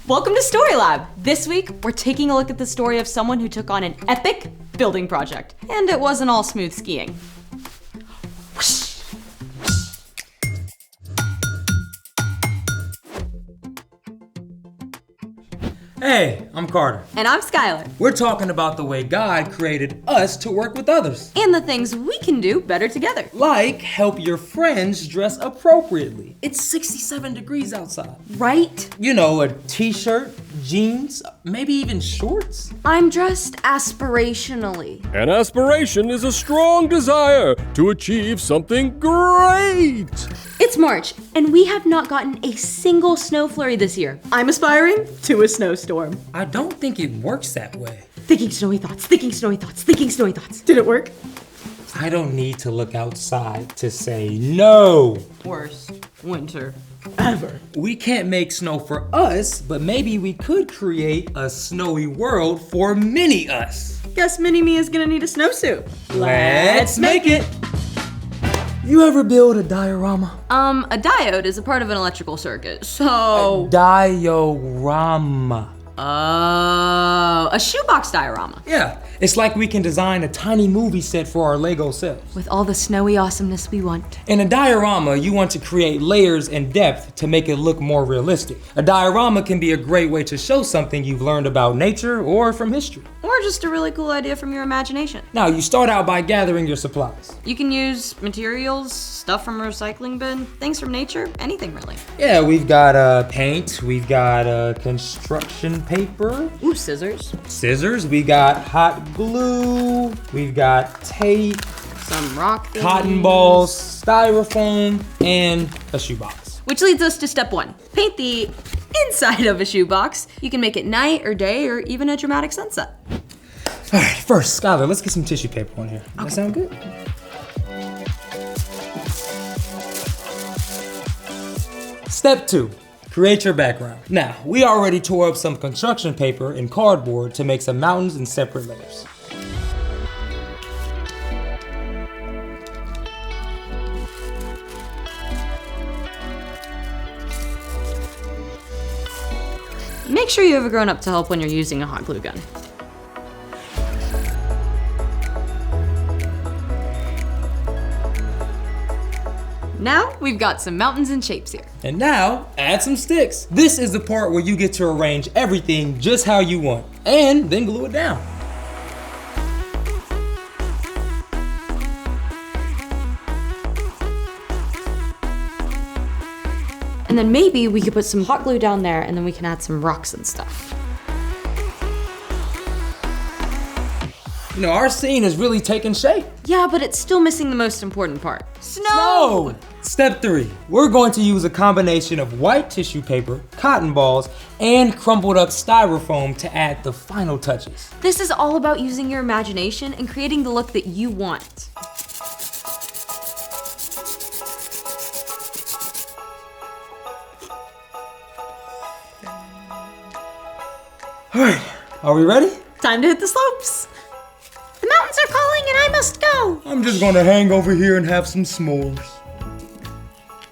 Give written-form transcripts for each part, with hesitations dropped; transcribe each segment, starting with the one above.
Welcome to Story Lab. This week, we're taking a look at the story of someone who took on an epic building project. And it wasn't all smooth skiing. Hey, I'm Carter. And I'm Skylar. We're talking about the way God created us to work with others. And the things we can do better together. Like help your friends dress appropriately. It's 67 degrees outside. Right? You know, a t-shirt, jeans, maybe even shorts. I'm dressed aspirationally. An aspiration is a strong desire to achieve something great. It's March, and we have not gotten a single snow flurry this year. I'm aspiring to a snowstorm. I don't think it works that way. Thinking snowy thoughts, thinking snowy thoughts, thinking snowy thoughts. Did it work? I don't need to look outside to say no. Worst winter ever. We can't make snow for us, but maybe we could create a snowy world for mini us. Guess Mini-Me is gonna need a snowsuit. Let's make it. You ever build a diorama? A diode is a part of an electrical circuit, so... Diorama. Oh, a shoebox diorama. Yeah, it's like we can design a tiny movie set for our Lego selves. With all the snowy awesomeness we want. In a diorama, you want to create layers and depth to make it look more realistic. A diorama can be a great way to show something you've learned about nature or from history. Or just a really cool idea from your imagination. Now, you start out by gathering your supplies. You can use materials, stuff from a recycling bin, things from nature, anything really. Yeah, we've got paint, we've got construction paper. Ooh, scissors. Scissors, we got hot glue, we've got tape, Some rock things. cotton balls, styrofoam, and a shoebox. Which leads us to step one. Paint the inside of a shoebox. You can make it night or day or even a dramatic sunset. All right, first, Skylar, let's get some tissue paper on here. That sound good? Step 2, create your background. Now, we already tore up some construction paper and cardboard to make some mountains in separate layers. Make sure you have a grown-up to help when you're using a hot glue gun. Now, we've got some mountains and shapes here. And now, add some sticks. This is the part where you get to arrange everything just how you want, and then glue it down. And then maybe we could put some hot glue down there and then we can add some rocks and stuff. You know, our scene is really taking shape. Yeah, but it's still missing the most important part. Snow! Step 3, we're going to use a combination of white tissue paper, cotton balls, and crumpled up styrofoam to add the final touches. This is all about using your imagination and creating the look that you want. All right, are we ready? Time to hit the slopes. The mountains are calling and I must go. I'm just gonna hang over here and have some s'mores.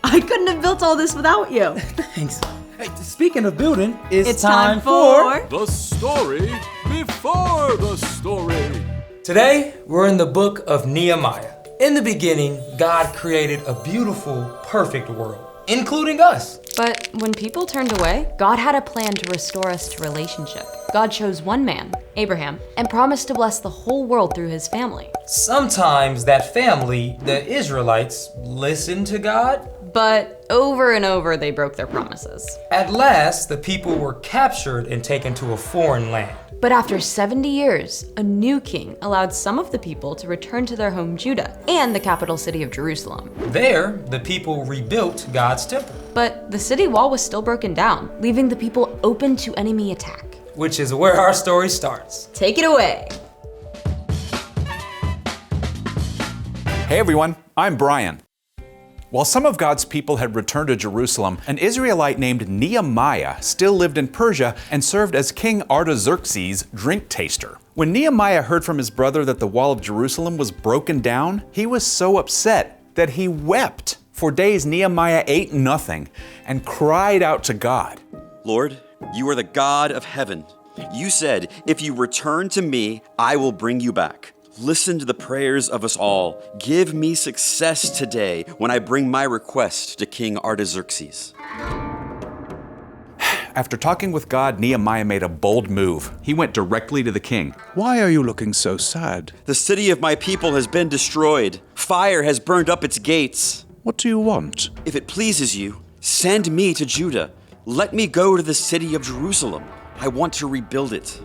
I couldn't have built all this without you. Thanks. Hey, speaking of building, it's time for... The story before the story. Today, we're in the book of Nehemiah. In the beginning, God created a beautiful, perfect world, including us. But when people turned away, God had a plan to restore us to relationship. God chose one man, Abraham, and promised to bless the whole world through his family. Sometimes that family, the Israelites, listened to God. But over and over, they broke their promises. At last, the people were captured and taken to a foreign land. But after 70 years, a new king allowed some of the people to return to their home Judah and the capital city of Jerusalem. There, the people rebuilt God's temple, But the city wall was still broken down, leaving the people open to enemy attack. which is where our story starts. Take it away. Hey everyone, I'm Brian. While some of God's people had returned to Jerusalem, an Israelite named Nehemiah still lived in Persia and served as King Artaxerxes' drink taster. When Nehemiah heard from his brother that the wall of Jerusalem was broken down, he was so upset that he wept. For days, Nehemiah ate nothing and cried out to God. Lord, you are the God of heaven. You said, if you return to me, I will bring you back. Listen to the prayers of us all. Give me success today when I bring my request to King Artaxerxes. After talking with God, Nehemiah made a bold move. He went directly to the king. Why are you looking so sad? The city of my people has been destroyed. Fire has burned up its gates. What do you want? If it pleases you, send me to Judah. Let me go to the city of Jerusalem. I want to rebuild it.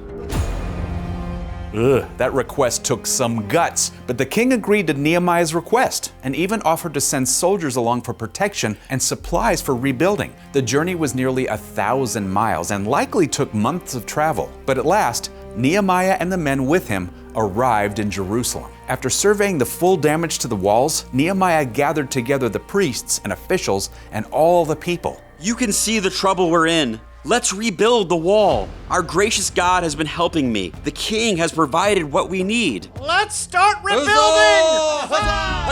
That request took some guts, but the king agreed to Nehemiah's request and even offered to send soldiers along for protection and supplies for rebuilding. The journey was nearly 1,000 miles and likely took months of travel, but at last, Nehemiah and the men with him arrived in Jerusalem. After surveying the full damage to the walls, Nehemiah gathered together the priests and officials and all the people. You can see the trouble we're in. Let's rebuild the wall. Our gracious God has been helping me. The king has provided what we need. Let's start rebuilding!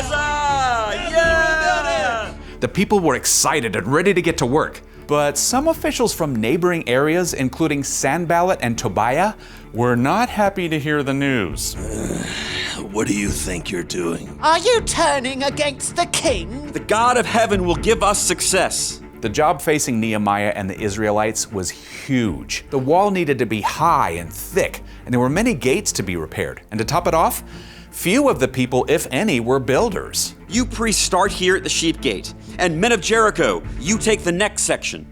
Huzzah! Yeah! The people were excited and ready to get to work, but some officials from neighboring areas, including Sanballat and Tobiah, were not happy to hear the news. What do you think you're doing? Are you turning against the king? The God of heaven will give us success. The job facing Nehemiah and the Israelites was huge. The wall needed to be high and thick, and there were many gates to be repaired. And to top it off, few of the people, if any, were builders. You priests start here at the sheep gate, and men of Jericho, you take the next section.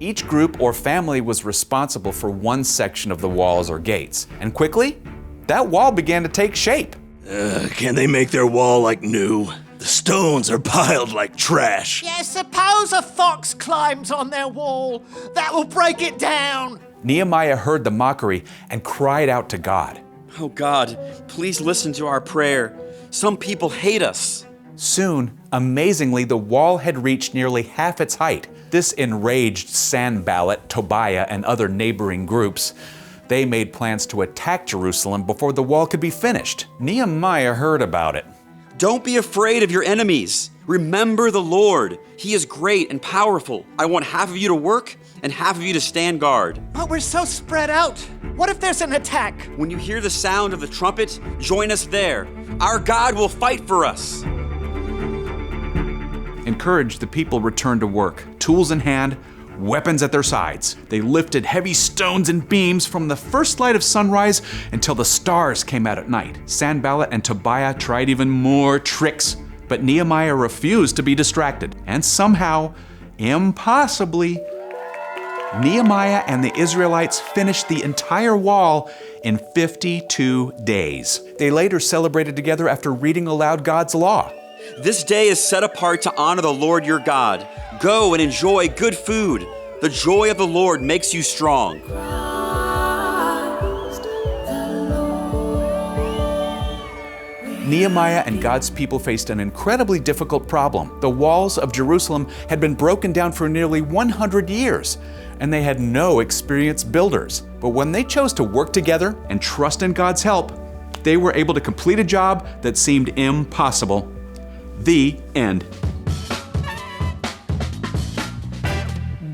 Each group or family was responsible for one section of the walls or gates, and quickly, that wall began to take shape. Can they make their wall like new? The stones are piled like trash. Yeah, suppose a fox climbs on their wall. That will break it down. Nehemiah heard the mockery and cried out to God. Oh God, please listen to our prayer. Some people hate us. Soon, amazingly, the wall had reached nearly half its height. This enraged Sanballat, Tobiah, and other neighboring groups. They made plans to attack Jerusalem before the wall could be finished. Nehemiah heard about it. Don't be afraid of your enemies. Remember the Lord. He is great and powerful. I want half of you to work and half of you to stand guard. But we're so spread out. What if there's an attack? When you hear the sound of the trumpet, join us there. Our God will fight for us. Encouraged, the people returned to work, tools in hand, weapons at their sides. They lifted heavy stones and beams from the first light of sunrise until the stars came out at night. Sanballat and Tobiah tried even more tricks, but Nehemiah refused to be distracted. And somehow, impossibly, Nehemiah and the Israelites finished the entire wall in 52 days. They later celebrated together after reading aloud God's law. This day is set apart to honor the Lord your God. Go and enjoy good food. The joy of the Lord makes you strong. Nehemiah and God's people faced an incredibly difficult problem. The walls of Jerusalem had been broken down for nearly 100 years, and they had no experienced builders. But when they chose to work together and trust in God's help, they were able to complete a job that seemed impossible. The end.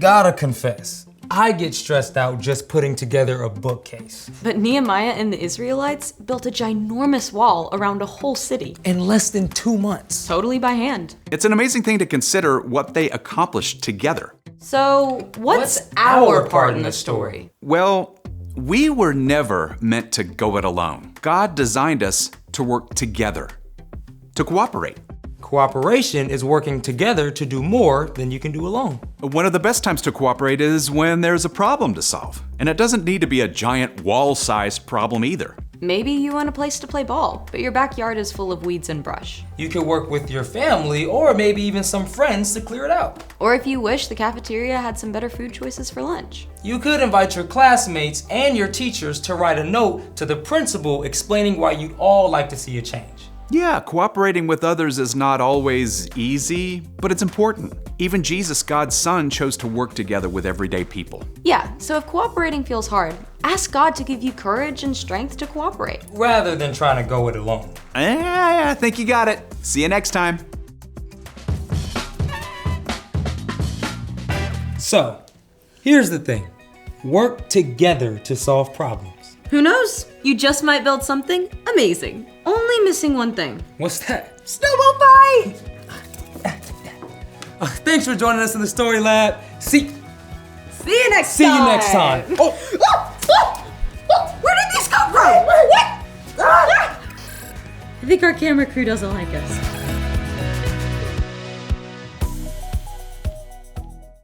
Gotta confess, I get stressed out just putting together a bookcase. But Nehemiah and the Israelites built a ginormous wall around a whole city, In less than 2 months. totally by hand. It's an amazing thing to consider what they accomplished together. So, what's our part in the story? Well, we were never meant to go it alone. God designed us to work together, to cooperate. Cooperation is working together to do more than you can do alone. One of the best times to cooperate is when there's a problem to solve. And it doesn't need to be a giant wall-sized problem either. Maybe you want a place to play ball, but your backyard is full of weeds and brush. You could work with your family or maybe even some friends to clear it out. Or if you wish, the cafeteria had some better food choices for lunch. You could invite your classmates and your teachers to write a note to the principal explaining why you'd all like to see a change. Yeah, cooperating with others is not always easy, but it's important. Even Jesus, God's Son, chose to work together with everyday people. Yeah, so if cooperating feels hard, ask God to give you courage and strength to cooperate. Rather than trying to go it alone. I think you got it. See you next time. So, here's the thing. Work together to solve problems. Who knows? You just might build something amazing. Only missing one thing. What's that? Snowball fight! Thanks for joining us in the Story Lab. See you next you time! next time. Oh! Where did these come from? What? I think our camera crew doesn't like us.